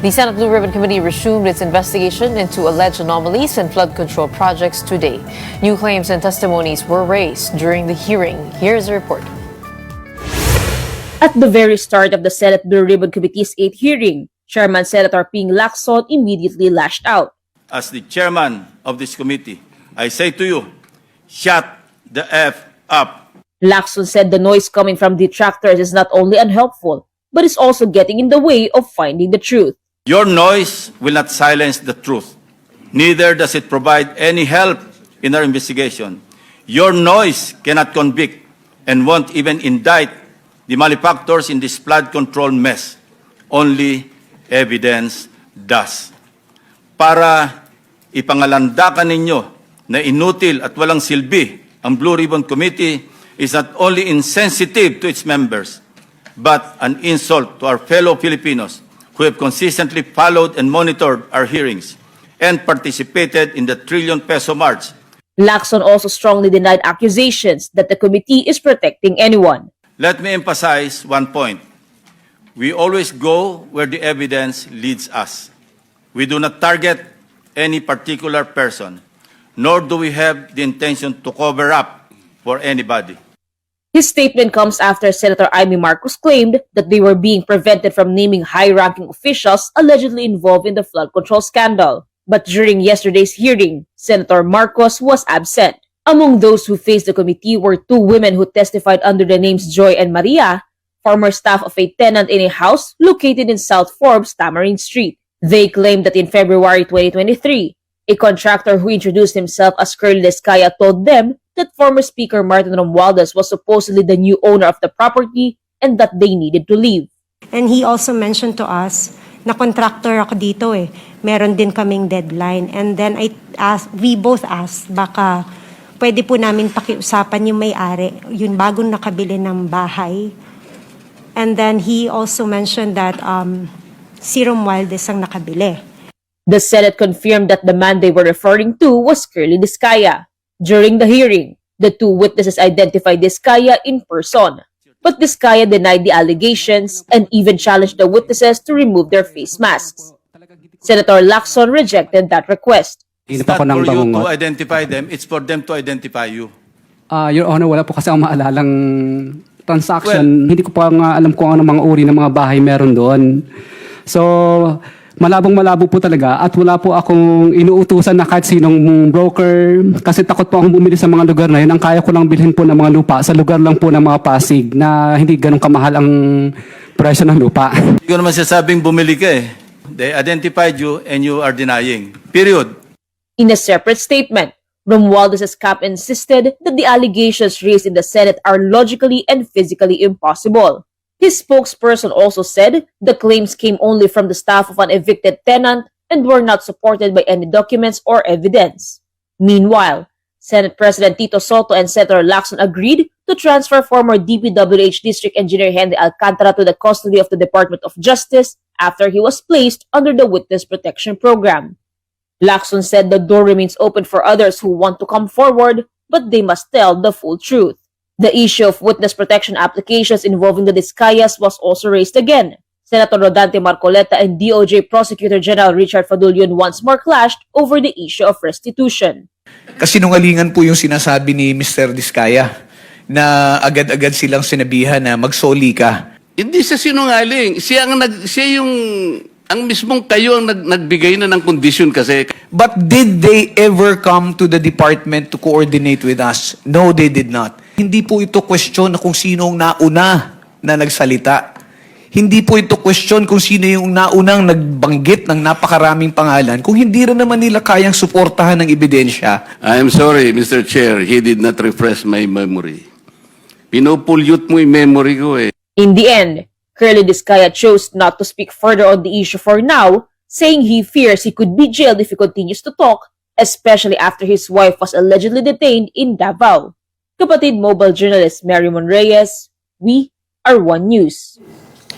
The Senate Blue Ribbon Committee resumed its investigation into alleged anomalies in flood control projects today. New claims and testimonies were raised during the hearing. Here's a report. At the very start of the Senate Blue Ribbon Committee's 8th hearing, Chairman Senator Ping Lacson immediately lashed out. As the chairman of this committee, I say to you, shut the F up. Lacson said the noise coming from detractors is not only unhelpful, but is also getting in the way of finding the truth. Your noise will not silence the truth. Neither does it provide any help in our investigation. Your noise cannot convict and won't even indict the malefactors in this flood control mess. Only evidence does. Para ipangalandakan ninyo na inutil at walang silbi ang Blue Ribbon Committee is not only insensitive to its members, but an insult to our fellow Filipinos who have consistently followed and monitored our hearings and participated in the trillion-peso march. Lacson also strongly denied accusations that the committee is protecting anyone. Let me emphasize one point. We always go where the evidence leads us. We do not target any particular person, nor do we have the intention to cover up for anybody. His statement comes after Senator Amy Marcos claimed that they were being prevented from naming high-ranking officials allegedly involved in the flood control scandal. But during yesterday's hearing, Senator Marcos was absent. Among those who faced the committee were two women who testified under the names Joy and Maria, former staff of a tenant in a house located in South Forbes, Tamarind Street. They claimed that in February 2023, a contractor who introduced himself as Curly Descaya told them that former Speaker Martin Romualdez was supposedly the new owner of the property and that they needed to leave. And he also mentioned to us na contractor ako dito meron din kaming deadline. And then we both asked, baka pwede po namin pakiusapan yung may-ari, yung bagong nakabili ng bahay. And then he also mentioned that si Romualdez ang nakabili. The Senate confirmed that the man they were referring to was Curly Descaya. During the hearing, the two witnesses identified Descaya in person, but Descaya denied the allegations and even challenged the witnesses to remove their face masks. Senator Lacson rejected that request. It's not for you to identify them, it's for them to identify you. Your Honor, wala po kasi ang maalalang transaction. Hindi ko pa nga alam kung ano mga uri ng mga bahay meron doon. So, malabong-malabo po talaga at wala po akong inuutusan na kahit sinong broker kasi takot po akong bumili sa mga lugar na yun. Ang kaya ko lang bilhin po ng mga lupa sa lugar lang po ng mga Pasig na hindi ganun kamahal ang presyo ng lupa. Hindi ko naman sasabing bumili ka They identified you and you are denying. Period. In a separate statement, Romualdez's camp insisted that the allegations raised in the Senate are logically and physically impossible. His spokesperson also said the claims came only from the staff of an evicted tenant and were not supported by any documents or evidence. Meanwhile, Senate President Tito Soto and Senator Lacson agreed to transfer former DPWH District Engineer Henry Alcantara to the custody of the Department of Justice after he was placed under the Witness Protection Program. Lacson said the door remains open for others who want to come forward, but they must tell the full truth. The issue of witness protection applications involving the Descayas was also raised again. Senator Rodante Marcoleta and DOJ Prosecutor General Richard Fadulyon once more clashed over the issue of restitution. Kasinungalingan po yung sinasabi ni Mr. Descaya na agad-agad silang sinabihan na magsoli ka. Hindi siya sinungaling. Ang mismong kayo ang nagbigay na ng kondisyon kasi. But did they ever come to the department to coordinate with us? No, they did not. Hindi po ito question na kung sino ang nauna na nagsalita. Hindi po ito question kung sino yung naunang nagbanggit ng napakaraming pangalan kung hindi rin naman nila kayang suportahan ng ebidensya. I am sorry, Mr. Chair, he did not refresh my memory. Pinupulyot mo yung memory ko In the end, Curly Descaya chose not to speak further on the issue for now, saying he fears he could be jailed if he continues to talk, especially after his wife was allegedly detained in Davao. Kapatid Mobile journalist Mary Mon Reyes, we are One News.